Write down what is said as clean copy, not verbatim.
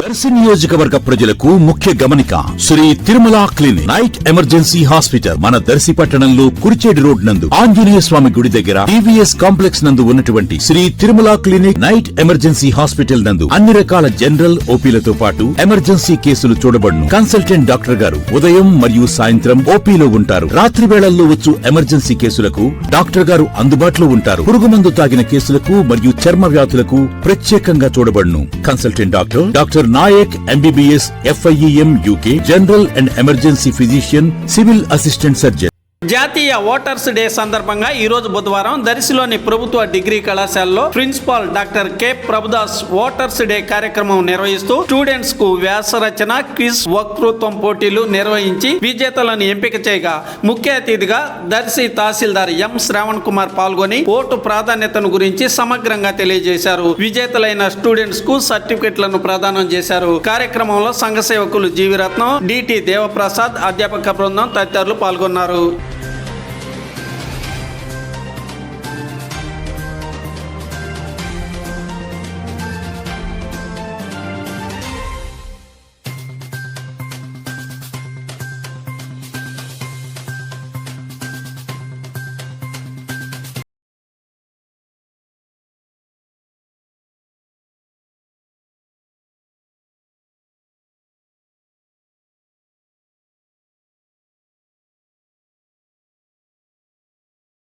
దర్శి నియోజకవర్గ ప్రజలకు ముఖ్య గమనిక. Shri Tirumala clinic night emergency hospital మన దర్శి పట్టణంలో కురిచేడు రోడ్ నందు ఆంజనేయ స్వామి గుడి దగ్గర టీవీఎస్ కాంప్లెక్స్ నందు ఉన్నటువంటి Shri Tirumala clinic night emergency hospital నందు అన్ని రకాల జనరల్ ఓపీలతో పాటు ఎమర్జెన్సీ కేసులు చూడబడును. కన్సల్టెంట్ డాక్టర్ గారు ఉదయం మరియు సాయంత్రం ఓపీలో ఉంటారు. రాత్రి వేళల్లో వచ్చు ఎమర్జెన్సీ కేసులకు డాక్టర్ గారు అందుబాటులో ఉంటారు. పురుగుమందు తాగిన కేసులకు మరియు చర్మ వ్యాధులకు ప్రత్యేకంగా చూడబడును. Consultant doctor Nayak MBBS FIEM UK general and emergency physician civil assistant surgeon. జాతీయ ఓటర్స్ డే సందర్భంగా ఈ రోజు బుధవారం దర్శిలోని ప్రభుత్వ డిగ్రీ కళాశాలలో principal doctor K Prabhudas voters day కార్యక్రమం నిర్వహిస్తూ స్టూడెంట్స్ కు వ్యాస రచన, క్విజ్, వక్తృత్వం పోటీలు నిర్వహించి విజేతలను ఎంపిక చేయగా ముఖ్య అతిథిగా దర్శి తహసీల్దార్ ఎం శ్రావణ్ కుమార్ పాల్గొని ఓటు ప్రాధాన్యతను గురించి సమగ్రంగా తెలియజేశారు. విజేతలైన స్టూడెంట్స్ కు సర్టిఫికెట్లను ప్రదానం చేశారు. కార్యక్రమంలో సంఘ సేవకులు జీవిరత్నం, DT దేవప్రసాద్, అధ్యాపక బృందం తదితరులు పాల్గొన్నారు.